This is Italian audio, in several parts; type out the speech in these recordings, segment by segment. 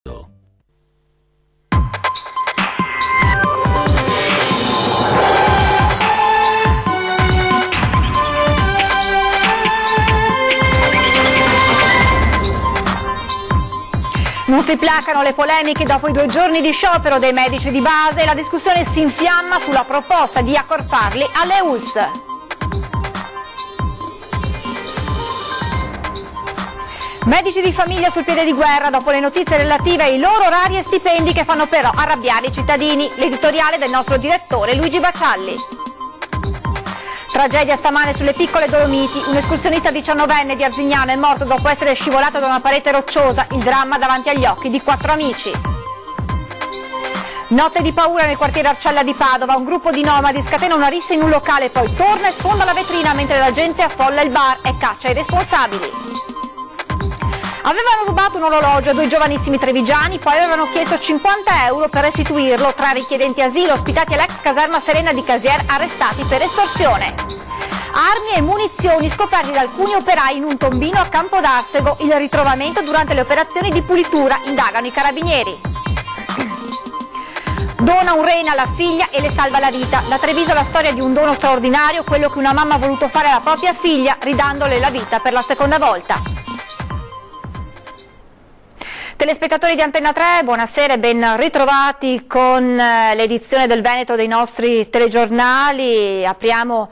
Non si placano le polemiche dopo i 2 giorni di sciopero dei medici di base e la discussione si infiamma sulla proposta di accorparli alle ULSS. Medici di famiglia sul piede di guerra dopo le notizie relative ai loro orari e stipendi che fanno però arrabbiare i cittadini. L'editoriale del nostro direttore Luigi Bacialli. Tragedia stamane sulle piccole Dolomiti, un escursionista 19enne di Arzignano è morto dopo essere scivolato da una parete rocciosa, il dramma davanti agli occhi di 4 amici. Notte di paura nel quartiere Arcella di Padova, un gruppo di nomadi scatena una rissa in un locale, poi torna e sfonda la vetrina mentre la gente affolla il bar e caccia i responsabili. Avevano rubato un orologio a 2 giovanissimi trevigiani, poi avevano chiesto 50 euro per restituirlo. 3 richiedenti asilo ospitati all'ex caserma Serena di Casier arrestati per estorsione. Armi e munizioni scoperti da alcuni operai in un tombino a Campodarsego. Il ritrovamento durante le operazioni di pulitura, indagano i carabinieri. Dona un rene alla figlia e le salva la vita. Da Treviso la storia di un dono straordinario, quello che una mamma ha voluto fare alla propria figlia, ridandole la vita per la seconda volta. Telespettatori di Antenna 3, buonasera e ben ritrovati con l'edizione del Veneto dei nostri telegiornali. Apriamo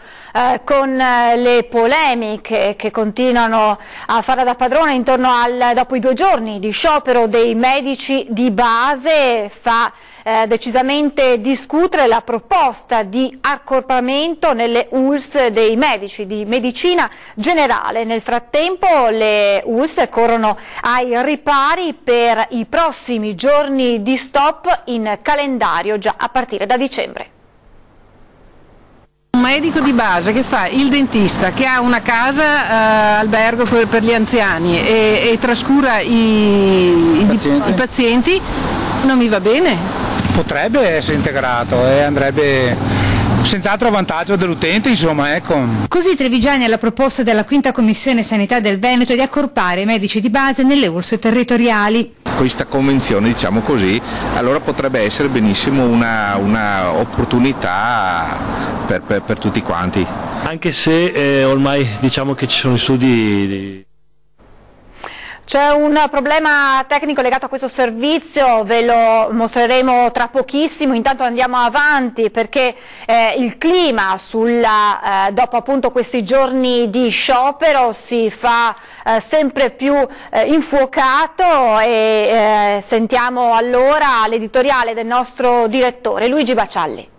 con le polemiche che continuano a fare da padrone intorno dopo i 2 giorni di sciopero dei medici di base. Fa decisamente discutere la proposta di accorpamento nelle ULSS dei medici di medicina generale. Nel frattempo le ULSS corrono ai ripari per i prossimi giorni di stop in calendario già a partire da dicembre. Un medico di base che fa il dentista, che ha una casa albergo per gli anziani e trascura i pazienti, non mi va bene. Potrebbe essere integrato e andrebbe senz'altro a vantaggio dell'utente, insomma, ecco. Così Trevigiani alla proposta della 5ª Commissione Sanità del Veneto di accorpare i medici di base nelle ULSS territoriali. Questa convenzione, diciamo così, allora potrebbe essere benissimo una opportunità per tutti quanti. Anche se ormai diciamo che ci sono studi. C'è un problema tecnico legato a questo servizio, ve lo mostreremo tra pochissimo, intanto andiamo avanti perché il clima dopo appunto questi giorni di sciopero si fa sempre più infuocato e sentiamo allora l'editoriale del nostro direttore Luigi Bacialli.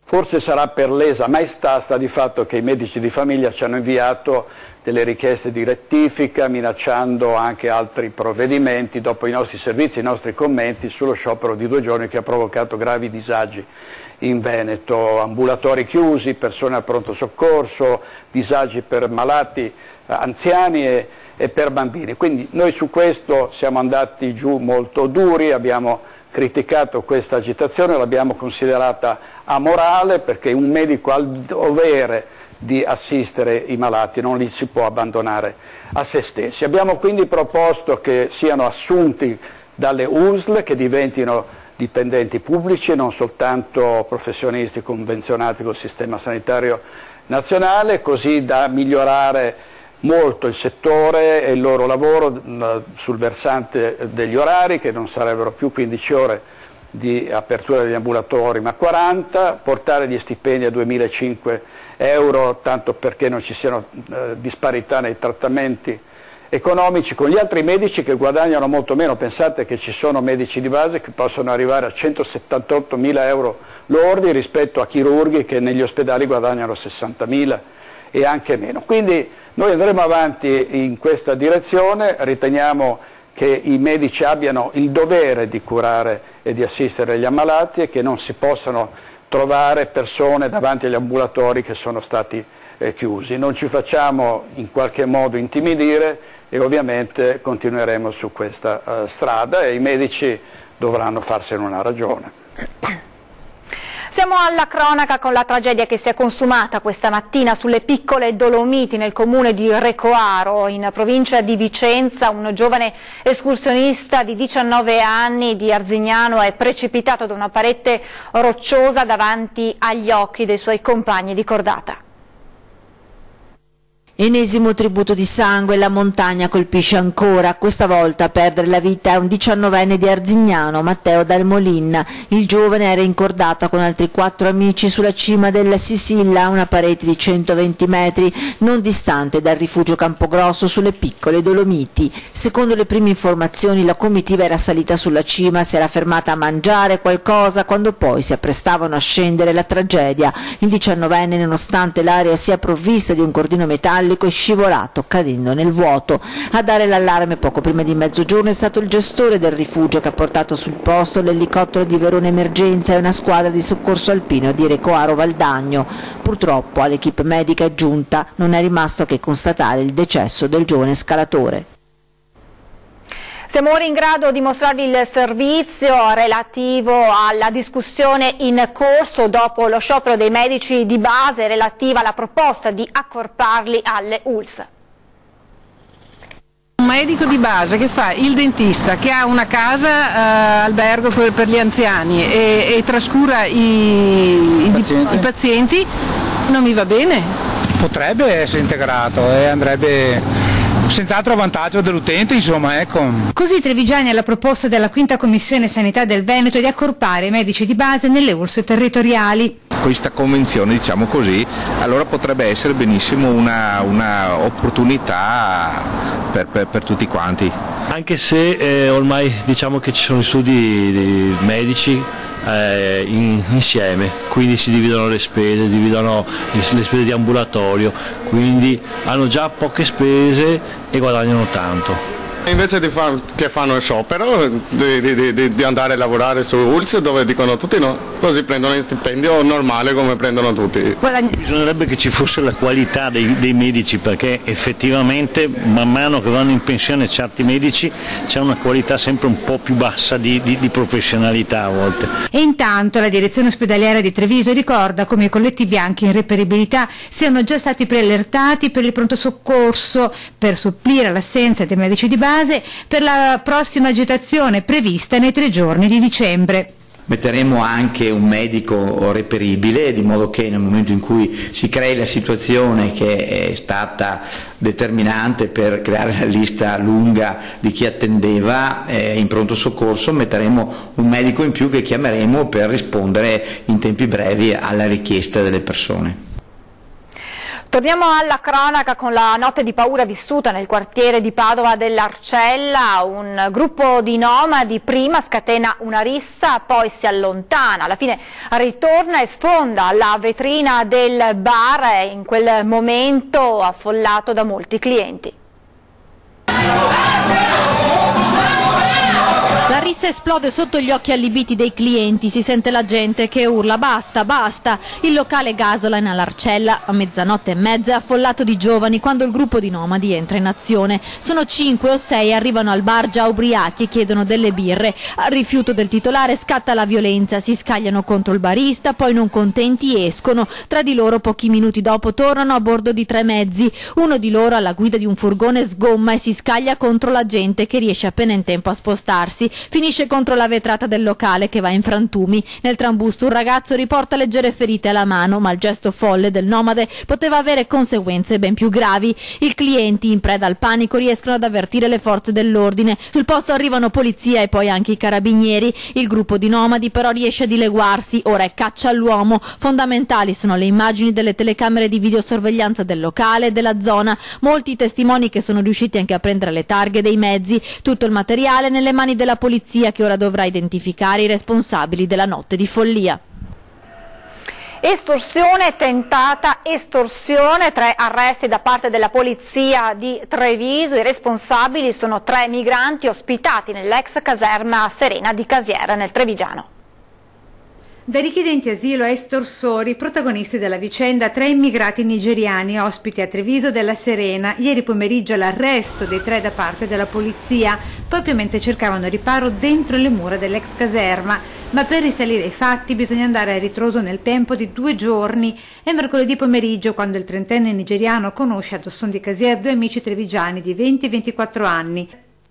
Forse sarà per lesa maestà, sta di fatto che i medici di famiglia ci hanno inviato delle richieste di rettifica, minacciando anche altri provvedimenti dopo i nostri servizi, i nostri commenti sullo sciopero di 2 giorni che ha provocato gravi disagi in Veneto, ambulatori chiusi, persone al pronto soccorso, disagi per malati anziani e per bambini. Quindi noi su questo siamo andati giù molto duri, abbiamo criticato questa agitazione, l'abbiamo considerata amorale perché un medico ha il dovere di assistere i malati, non li si può abbandonare a se stessi. Abbiamo quindi proposto che siano assunti dalle USL, che diventino dipendenti pubblici e non soltanto professionisti convenzionati col sistema sanitario nazionale, così da migliorare molto il settore e il loro lavoro sul versante degli orari, che non sarebbero più 15 ore di apertura degli ambulatori ma 40, portare gli stipendi a 2.500 euro, tanto perché non ci siano disparità nei trattamenti economici con gli altri medici che guadagnano molto meno. Pensate che ci sono medici di base che possono arrivare a 178.000 euro lordi rispetto a chirurghi che negli ospedali guadagnano 60.000 e anche meno. Quindi noi andremo avanti in questa direzione, riteniamo che i medici abbiano il dovere di curare e di assistere gli ammalati e che non si possano trovare persone davanti agli ambulatori che sono stati chiusi. Non ci facciamo in qualche modo intimidire e ovviamente continueremo su questa strada e i medici dovranno farsene una ragione. Passiamo alla cronaca con la tragedia che si è consumata questa mattina sulle piccole Dolomiti nel comune di Recoaro, in provincia di Vicenza. Un giovane escursionista di 19 anni di Arzignano è precipitato da una parete rocciosa davanti agli occhi dei suoi compagni di cordata. Ennesimo tributo di sangue, la montagna colpisce ancora, questa volta a perdere la vita è un 19enne di Arzignano, Matteo Dalmolin. Il giovane era incordato con altri 4 amici sulla cima della Sisilla, una parete di 120 metri, non distante dal rifugio Campogrosso sulle piccole Dolomiti. Secondo le prime informazioni la comitiva era salita sulla cima, si era fermata a mangiare qualcosa, quando poi si apprestavano a scendere la tragedia. Il 19enne, nonostante l'area sia provvista di un cordino metallico, è scivolato cadendo nel vuoto. A dare l'allarme poco prima di mezzogiorno è stato il gestore del rifugio che ha portato sul posto l'elicottero di Verona Emergenza e una squadra di soccorso alpino di Recoaro Valdagno. Purtroppo all'equipe medica è giunta non è rimasto che constatare il decesso del giovane scalatore. Siamo ora in grado di mostrarvi il servizio relativo alla discussione in corso dopo lo sciopero dei medici di base relativa alla proposta di accorparli alle ULSS. Un medico di base che fa il dentista, che ha una casa albergo per gli anziani e trascura i pazienti, non mi va bene. Potrebbe essere integrato e andrebbe senz'altro a vantaggio dell'utente, insomma, ecco. Così Trevigiani alla proposta della Quinta Commissione Sanità del Veneto di accorpare i medici di base nelle ULSS territoriali. Questa convenzione, diciamo così, allora potrebbe essere benissimo una opportunità per tutti quanti. Anche se ormai diciamo che ci sono studi di medici insieme, quindi si dividono le spese, le spese di ambulatorio, quindi hanno già poche spese e guadagnano tanto. Invece che fanno il sciopero, di andare a lavorare su ULSS dove dicono tutti no, così prendono il stipendio normale come prendono tutti. Bisognerebbe che ci fosse la qualità dei medici, perché effettivamente man mano che vanno in pensione certi medici c'è una qualità sempre un po' più bassa di professionalità a volte. E intanto la direzione ospedaliera di Treviso ricorda come i colletti bianchi in reperibilità siano già stati preallertati per il pronto soccorso per supplire all'assenza dei medici di base per la prossima agitazione prevista nei 3 giorni di dicembre. Metteremo anche un medico reperibile, di modo che nel momento in cui si crei la situazione che è stata determinante per creare la lista lunga di chi attendeva in pronto soccorso, metteremo un medico in più che chiameremo per rispondere in tempi brevi alla richiesta delle persone. Torniamo alla cronaca con la notte di paura vissuta nel quartiere di Padova dell'Arcella. Un gruppo di nomadi prima scatena una rissa, poi si allontana, alla fine ritorna e sfonda la vetrina del bar, in quel momento affollato da molti clienti. La rissa esplode sotto gli occhi allibiti dei clienti, si sente la gente che urla basta, basta. Il locale Gasoline all'Arcella a 00:30 è affollato di giovani quando il gruppo di nomadi entra in azione. Sono 5 o 6, arrivano al bar già ubriachi e chiedono delle birre. Al rifiuto del titolare scatta la violenza, si scagliano contro il barista, poi non contenti escono. Tra di loro pochi minuti dopo tornano a bordo di 3 mezzi. Uno di loro alla guida di un furgone sgomma e si scaglia contro la gente che riesce appena in tempo a spostarsi. Finisce contro la vetrata del locale che va in frantumi. Nel trambusto un ragazzo riporta leggere ferite alla mano, ma il gesto folle del nomade poteva avere conseguenze ben più gravi. I clienti, in preda al panico, riescono ad avvertire le forze dell'ordine. Sul posto arrivano polizia e poi anche i carabinieri. Il gruppo di nomadi però riesce a dileguarsi, ora è caccia all'uomo. Fondamentali sono le immagini delle telecamere di videosorveglianza del locale e della zona. Molti testimoni che sono riusciti anche a prendere le targhe dei mezzi. Tutto il materiale nelle mani della polizia, che ora dovrà identificare i responsabili della notte di follia. Estorsione, tentata estorsione, 3 arresti da parte della polizia di Treviso. I responsabili sono 3 migranti ospitati nell'ex caserma Serena di Casiera nel Trevigiano. Da richiedenti asilo a estorsori, protagonisti della vicenda, 3 immigrati nigeriani ospiti a Treviso della Serena. Ieri pomeriggio l'arresto dei 3 da parte della polizia, proprio mentre cercavano riparo dentro le mura dell'ex caserma. Ma per risalire ai fatti bisogna andare a ritroso nel tempo di 2 giorni. È mercoledì pomeriggio quando il 30enne nigeriano conosce a Dosson di Casier 2 amici trevigiani di 20 e 24 anni.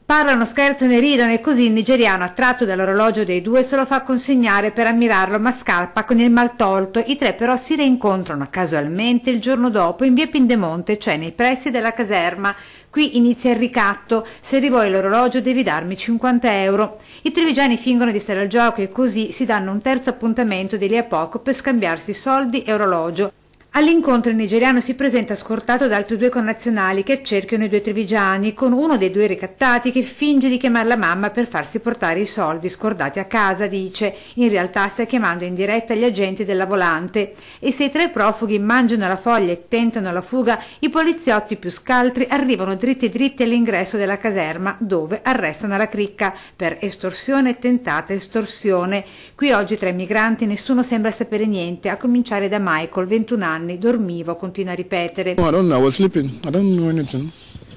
Parlano, scherzano e ridono e così il nigeriano, attratto dall'orologio dei 2, se lo fa consegnare per ammirarlo, ma scappa con il mal tolto. I 3 però si rincontrano casualmente il giorno dopo in via Pindemonte, cioè nei pressi della caserma. Qui inizia il ricatto: se rivuoi l'orologio devi darmi 50 euro. I trevigiani fingono di stare al gioco e così si danno un terzo appuntamento di lì a poco per scambiarsi soldi e orologio. All'incontro il nigeriano si presenta scortato da altri 2 connazionali che accerchiano i 2 trevigiani, con uno dei 2 ricattati che finge di chiamare la mamma per farsi portare i soldi scordati a casa, dice. In realtà sta chiamando in diretta gli agenti della volante. E se i 3 profughi mangiano la foglia e tentano la fuga, i poliziotti più scaltri arrivano dritti all'ingresso della caserma, dove arrestano la cricca per estorsione e tentata estorsione. Qui oggi tra i migranti nessuno sembra sapere niente, a cominciare da Michael, 21 anni. Dormivo, continua a ripetere. I don't know, I was sleeping. I don't know anything.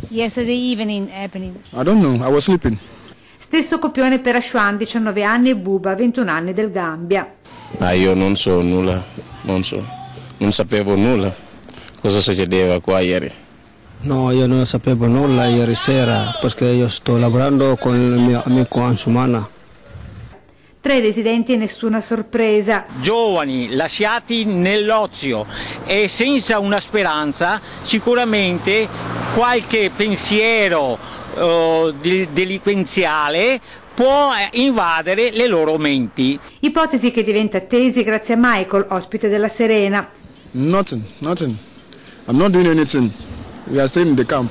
Yesterday evening happening. I don't know, I was sleeping. Stesso copione per Ashuan, 19 anni, e Buba, 21 anni, del Gambia. Io non so nulla, non sapevo nulla cosa succedeva qua ieri. No, io non sapevo nulla ieri sera perché io sto lavorando con il mio amico Ansumana. 3 residenti e nessuna sorpresa. Giovani, lasciati nell'ozio e senza una speranza, sicuramente qualche pensiero delinquenziale può invadere le loro menti. Ipotesi che diventa tesi grazie a Michael, ospite della Serena. Nothing. I'm not doing anything. We are staying in the camp.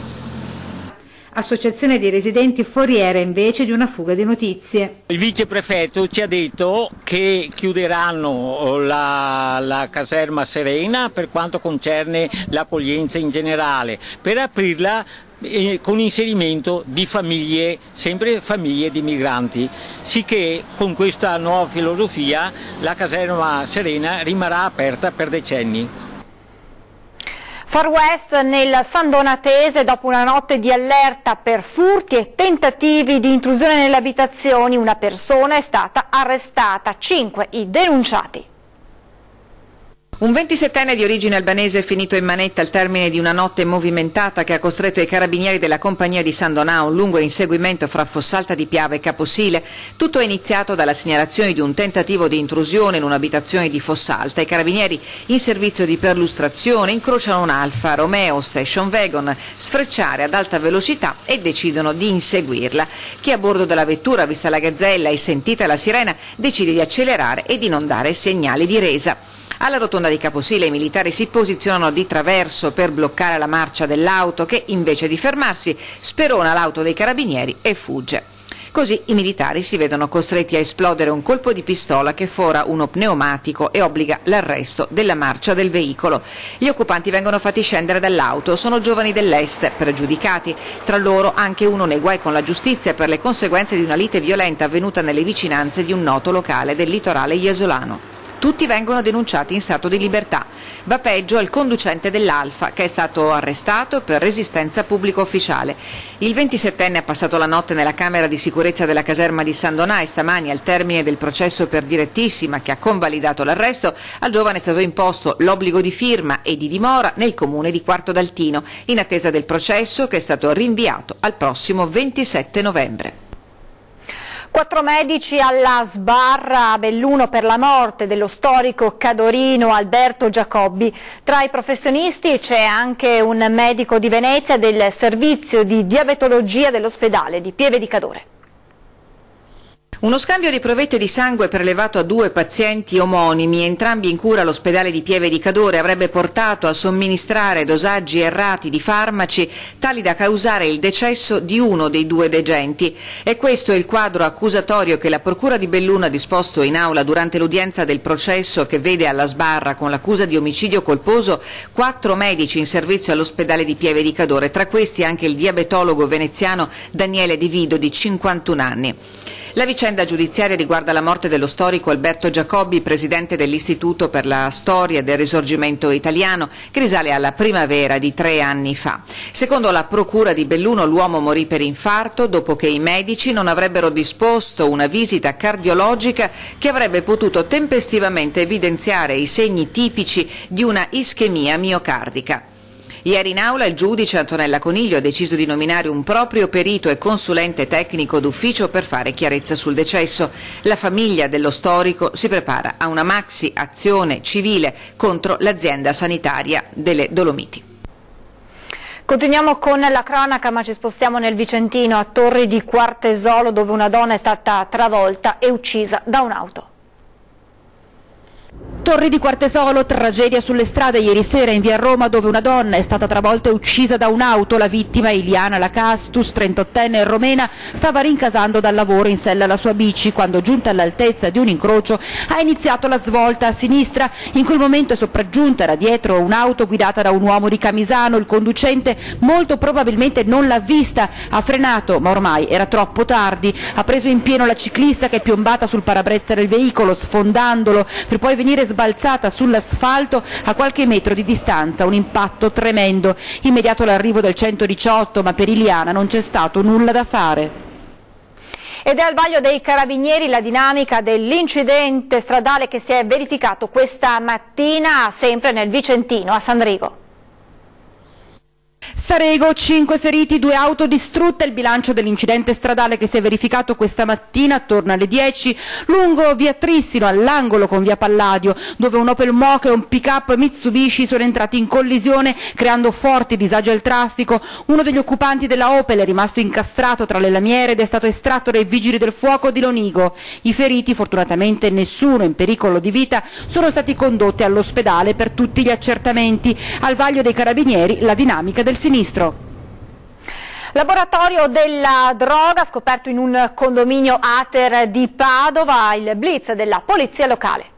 Associazione dei residenti foriera invece di una fuga di notizie. Il viceprefetto ci ha detto che chiuderanno la caserma Serena per quanto concerne l'accoglienza in generale, per aprirla con inserimento di famiglie, sempre famiglie di migranti, sicché con questa nuova filosofia la caserma Serena rimarrà aperta per decenni. Far West nel San Donatese, dopo una notte di allerta per furti e tentativi di intrusione nelle abitazioni, una persona è stata arrestata, 5 i denunciati. Un 27enne di origine albanese è finito in manetta al termine di una notte movimentata che ha costretto i carabinieri della compagnia di San Donà a un lungo inseguimento fra Fossalta di Piave e Caposile. Tutto è iniziato dalla segnalazione di un tentativo di intrusione in un'abitazione di Fossalta. I carabinieri in servizio di perlustrazione incrociano un Alfa Romeo Station Wagon sfrecciare ad alta velocità e decidono di inseguirla. Chi a bordo della vettura, vista la gazzella e sentita la sirena, decide di accelerare e di non dare segnali di resa. Alla rotonda di Caposile i militari si posizionano di traverso per bloccare la marcia dell'auto che, invece di fermarsi, sperona l'auto dei carabinieri e fugge. Così i militari si vedono costretti a esplodere un colpo di pistola che fora uno pneumatico e obbliga l'arresto della marcia del veicolo. Gli occupanti vengono fatti scendere dall'auto, sono giovani dell'est, pregiudicati. Tra loro anche uno nei guai con la giustizia per le conseguenze di una lite violenta avvenuta nelle vicinanze di un noto locale del litorale iesolano. Tutti vengono denunciati in stato di libertà. Va peggio al conducente dell'Alfa, che è stato arrestato per resistenza pubblico ufficiale. Il 27enne ha passato la notte nella camera di sicurezza della caserma di San Donà e stamani, al termine del processo per direttissima che ha convalidato l'arresto, al giovane è stato imposto l'obbligo di firma e di dimora nel comune di Quarto d'Altino, in attesa del processo che è stato rinviato al prossimo 27 novembre. 4 medici alla sbarra a Belluno per la morte dello storico cadorino Alberto Giacobbi. Tra i professionisti c'è anche un medico di Venezia del servizio di diabetologia dell'ospedale di Pieve di Cadore. Uno scambio di provette di sangue prelevato a 2 pazienti omonimi, entrambi in cura all'ospedale di Pieve di Cadore, avrebbe portato a somministrare dosaggi errati di farmaci tali da causare il decesso di uno dei 2 degenti. E questo è il quadro accusatorio che la Procura di Belluno ha disposto in aula durante l'udienza del processo che vede alla sbarra con l'accusa di omicidio colposo 4 medici in servizio all'ospedale di Pieve di Cadore, tra questi anche il diabetologo veneziano Daniele Di Vido di 51 anni. La vicenda vicenda giudiziaria riguarda la morte dello storico Alberto Giacobbi, presidente dell'Istituto per la Storia del Risorgimento Italiano, che risale alla primavera di 3 anni fa. Secondo la Procura di Belluno l'uomo morì per infarto dopo che i medici non avrebbero disposto una visita cardiologica che avrebbe potuto tempestivamente evidenziare i segni tipici di una ischemia miocardica. Ieri in aula il giudice Antonella Coniglio ha deciso di nominare un proprio perito e consulente tecnico d'ufficio per fare chiarezza sul decesso. La famiglia dello storico si prepara a una maxi azione civile contro l'azienda sanitaria delle Dolomiti. Continuiamo con la cronaca, ma ci spostiamo nel Vicentino, a Torri di Quartesolo, dove una donna è stata travolta e uccisa da un'auto. Torri di Quartesolo, tragedia sulle strade ieri sera in via Roma, dove una donna è stata travolta e uccisa da un'auto. La vittima, Iliana Lacastus, 38enne romena, stava rincasando dal lavoro in sella alla sua bici quando, giunta all'altezza di un incrocio, ha iniziato la svolta a sinistra. In quel momento è sopraggiunta, era dietro un'auto guidata da un uomo di Camisano. Il conducente molto probabilmente non l'ha vista, ha frenato, ma ormai era troppo tardi. Ha preso in pieno la ciclista, che è piombata sul parabrezza del veicolo, sfondandolo, per poi venire sbalzata sull'asfalto a qualche metro di distanza. Un impatto tremendo. Immediato l'arrivo del 118, ma per Iliana non c'è stato nulla da fare. Ed è al vaglio dei carabinieri la dinamica dell'incidente stradale che si è verificato questa mattina sempre nel Vicentino, a Sandrigo. Sarego, 5 feriti, 2 auto distrutte, il bilancio dell'incidente stradale che si è verificato questa mattina attorno alle 10 lungo via Trissino, all'angolo con via Palladio, dove un Opel Mocha e un pick-up Mitsubishi sono entrati in collisione creando forti disagi al traffico. Uno degli occupanti della Opel è rimasto incastrato tra le lamiere ed è stato estratto dai vigili del fuoco di Lonigo. I feriti, fortunatamente nessuno in pericolo di vita, sono stati condotti all'ospedale per tutti gli accertamenti. Al vaglio dei carabinieri la dinamica del sinistro. Laboratorio della droga scoperto in un condominio Ater di Padova, il blitz della polizia locale.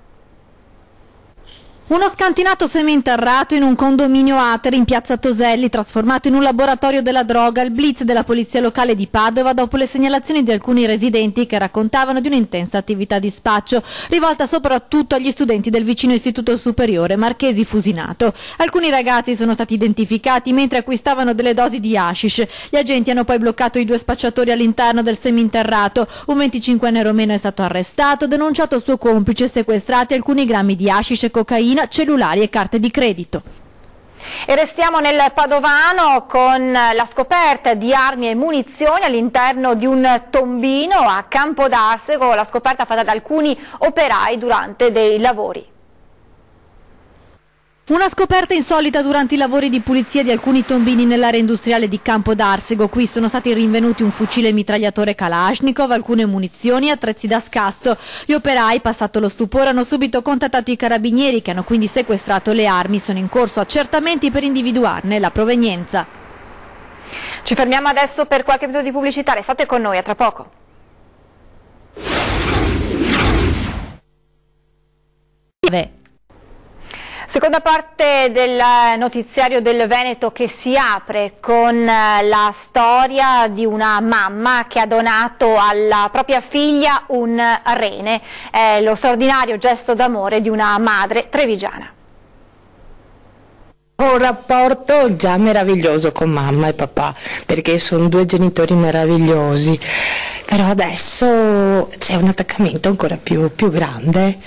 Uno scantinato seminterrato in un condominio Ater in piazza Toselli, trasformato in un laboratorio della droga. Il blitz della polizia locale di Padova dopo le segnalazioni di alcuni residenti che raccontavano di un'intensa attività di spaccio, rivolta soprattutto agli studenti del vicino istituto superiore Marchesi Fusinato. Alcuni ragazzi sono stati identificati mentre acquistavano delle dosi di hashish. Gli agenti hanno poi bloccato i 2 spacciatori all'interno del seminterrato. Un 25enne romeno è stato arrestato, denunciato il suo complice, sequestrati alcuni grammi di hashish e cocaina, cellulari e carte di credito. E restiamo nel Padovano con la scoperta di armi e munizioni all'interno di un tombino a Campodarsego, la scoperta fatta da alcuni operai durante dei lavori. Una scoperta insolita durante i lavori di pulizia di alcuni tombini nell'area industriale di Campodarsego. Qui sono stati rinvenuti un fucile mitragliatore Kalashnikov, alcune munizioni e attrezzi da scasso. Gli operai, passato lo stupore, hanno subito contattato i carabinieri, che hanno quindi sequestrato le armi. Sono in corso accertamenti per individuarne la provenienza. Ci fermiamo adesso per qualche minuto di pubblicità, restate con noi, a tra poco. Seconda parte del notiziario del Veneto che si apre con la storia di una mamma che ha donato alla propria figlia un rene, lo straordinario gesto d'amore di una madre trevigiana. Ho un rapporto già meraviglioso con mamma e papà, perché sono 2 genitori meravigliosi, però adesso c'è un attaccamento ancora più grande.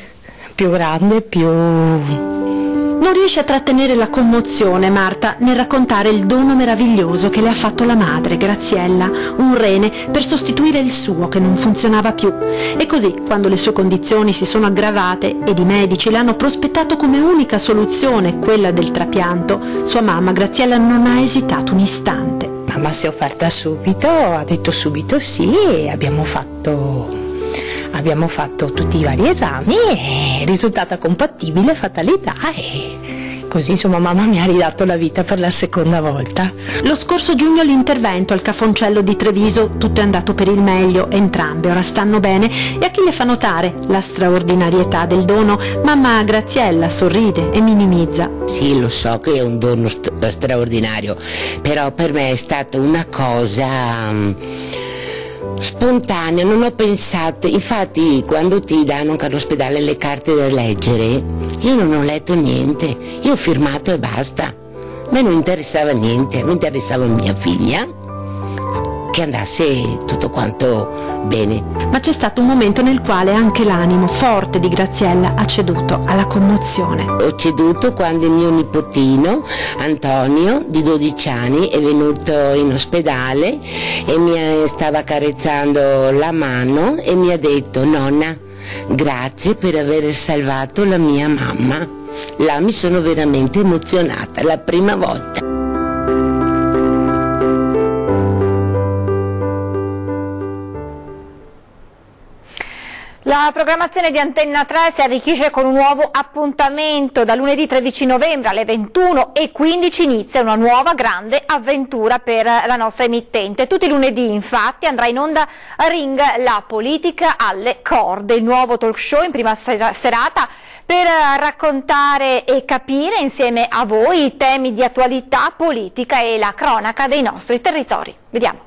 Non riesce a trattenere la commozione Marta nel raccontare il dono meraviglioso che le ha fatto la madre, Graziella, un rene per sostituire il suo che non funzionava più. E così, quando le sue condizioni si sono aggravate ed i medici l'hanno prospettato come unica soluzione, quella del trapianto, sua mamma Graziella non ha esitato un istante. Mamma si è offerta subito, ha detto subito sì e abbiamo fatto tutti i vari esami e risultata compatibile, fatalità, e così insomma mamma mi ha ridato la vita per la seconda volta. Lo scorso giugno l'intervento al Cafoncello di Treviso, tutto è andato per il meglio, entrambe ora stanno bene, e a chi le fa notare la straordinarietà del dono, mamma Graziella sorride e minimizza. Sì, lo so che è un dono straordinario, però per me è stata una cosa Spontanea, non ho pensato, infatti quando ti danno anche all'ospedale le carte da leggere, io non ho letto niente, io ho firmato e basta. A me non interessava niente, mi interessava mia figlia, che andasse tutto quanto bene. Ma c'è stato un momento nel quale anche l'animo forte di Graziella ha ceduto alla commozione. Ho ceduto quando il mio nipotino Antonio, di 12 anni, è venuto in ospedale e mi stava carezzando la mano e mi ha detto: nonna, grazie per aver salvato la mia mamma. Là mi sono veramente emozionata, la prima volta. La programmazione di Antenna 3 si arricchisce con un nuovo appuntamento. Da lunedì 13 novembre alle 21:15 inizia una nuova grande avventura per la nostra emittente. Tutti i lunedì infatti andrà in onda Ring, la politica alle corde, il nuovo talk show in prima serata per raccontare e capire insieme a voi i temi di attualità politica e la cronaca dei nostri territori. Vediamo.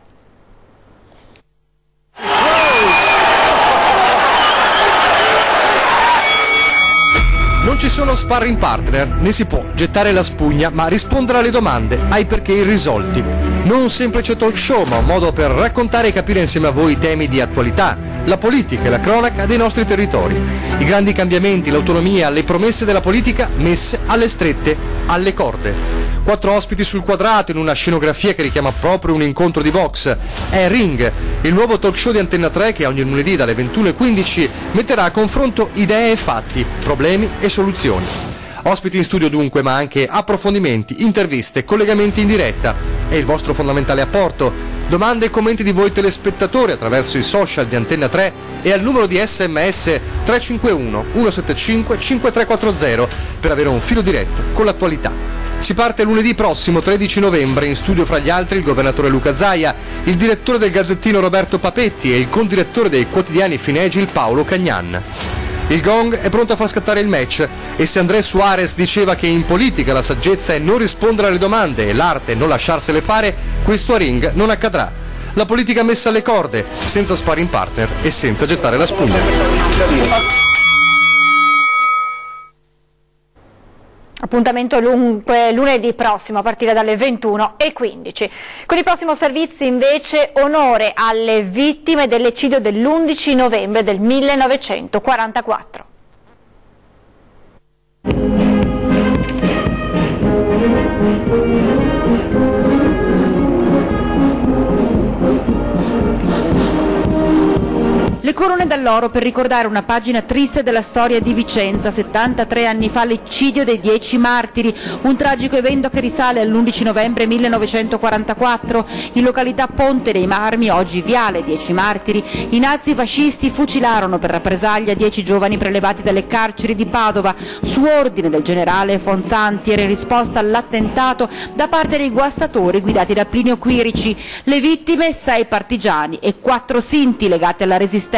Non ci sono sparring partner, né si può gettare la spugna, ma rispondere alle domande, ai perché irrisolti. Non un semplice talk show, ma un modo per raccontare e capire insieme a voi i temi di attualità, la politica e la cronaca dei nostri territori. I grandi cambiamenti, l'autonomia, le promesse della politica messe alle strette, alle corde. 4 ospiti sul quadrato in una scenografia che richiama proprio un incontro di box. È Ring, il nuovo talk show di Antenna 3 che ogni lunedì dalle 21:15 metterà a confronto idee e fatti, problemi e soluzioni. Ospiti in studio dunque, ma anche approfondimenti, interviste, collegamenti in diretta e il vostro fondamentale apporto. Domande e commenti di voi telespettatori attraverso i social di Antenna 3 e al numero di SMS 351 175 5340 per avere un filo diretto con l'attualità. Si parte lunedì prossimo 13 novembre, in studio fra gli altri il governatore Luca Zaia, il direttore del Gazzettino Roberto Papetti e il condirettore dei quotidiani Finegil Paolo Cagnan. Il gong è pronto a far scattare il match e se Andrés Suárez diceva che in politica la saggezza è non rispondere alle domande e l'arte è non lasciarsele fare, questo a Ring non accadrà. La politica messa alle corde, senza sparring partner e senza gettare la spugna. Appuntamento dunque lunedì prossimo a partire dalle 21:15. Con il prossimo servizio invece onore alle vittime dell'eccidio dell'11 novembre del 1944. Le corone d'alloro per ricordare una pagina triste della storia di Vicenza. 73 anni fa l'eccidio dei 10 martiri, un tragico evento che risale all'11 novembre 1944. In località Ponte dei Marmi, oggi Viale 10 Martiri, i nazifascisti fucilarono per rappresaglia 10 giovani prelevati dalle carceri di Padova su ordine del generale Fonsanti. Era in risposta all'attentato da parte dei guastatori guidati da Plinio Quirici. Le vittime 6 partigiani e 4 sinti legati alla resistenza. E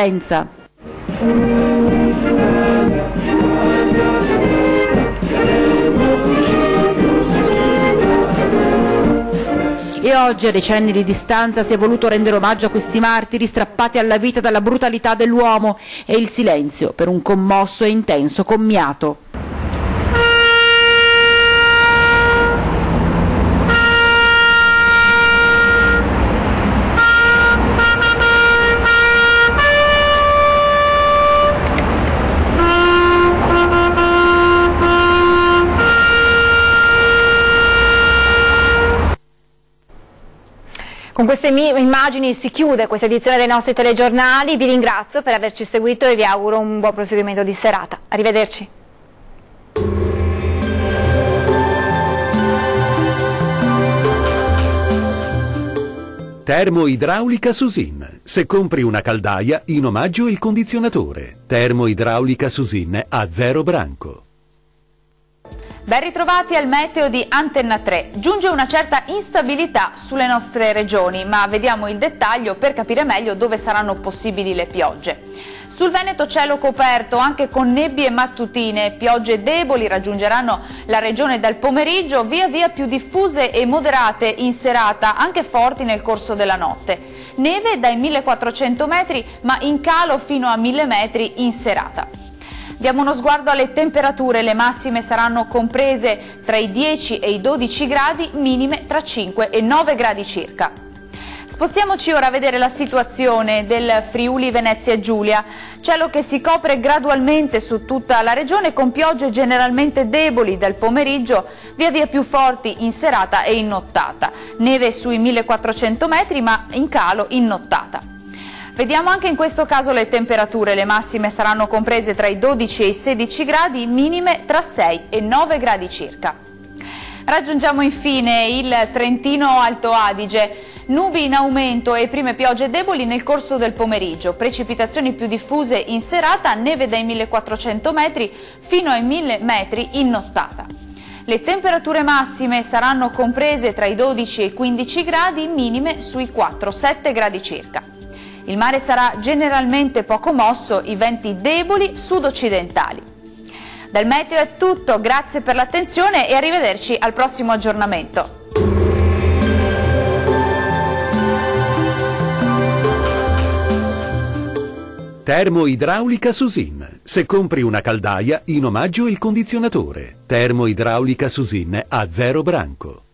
oggi, a decenni di distanza, si è voluto rendere omaggio a questi martiri strappati alla vita dalla brutalità dell'uomo e il silenzio per un commosso e intenso commiato. Con queste immagini si chiude questa edizione dei nostri telegiornali, vi ringrazio per averci seguito e vi auguro un buon proseguimento di serata. Arrivederci. Termoidraulica Susin. Se compri una caldaia, in omaggio il condizionatore. Termoidraulica Susin a 0 branco. Ben ritrovati al meteo di Antenna 3. Giunge una certa instabilità sulle nostre regioni, ma vediamo il dettaglio per capire meglio dove saranno possibili le piogge. Sul Veneto cielo coperto anche con nebbie mattutine, piogge deboli raggiungeranno la regione dal pomeriggio, via via più diffuse e moderate in serata, anche forti nel corso della notte. Neve dai 1400 metri ma in calo fino a 1000 metri in serata. Diamo uno sguardo alle temperature, le massime saranno comprese tra i 10 e i 12 gradi, minime tra 5 e 9 gradi circa. Spostiamoci ora a vedere la situazione del Friuli Venezia Giulia, cielo che si copre gradualmente su tutta la regione con piogge generalmente deboli dal pomeriggio, via via più forti in serata e in nottata, neve sui 1400 metri ma in calo in nottata. Vediamo anche in questo caso le temperature, le massime saranno comprese tra i 12 e i 16 gradi, minime tra 6 e 9 gradi circa. Raggiungiamo infine il Trentino Alto Adige, nubi in aumento e prime piogge deboli nel corso del pomeriggio, precipitazioni più diffuse in serata, neve dai 1400 metri fino ai 1000 metri in nottata. Le temperature massime saranno comprese tra i 12 e i 15 gradi, minime sui 4-7 gradi circa. Il mare sarà generalmente poco mosso, i venti deboli sud-occidentali. Dal meteo è tutto, grazie per l'attenzione e arrivederci al prossimo aggiornamento. Termoidraulica Susin. Se compri una caldaia, in omaggio il condizionatore. Termoidraulica Susin a 0 branco.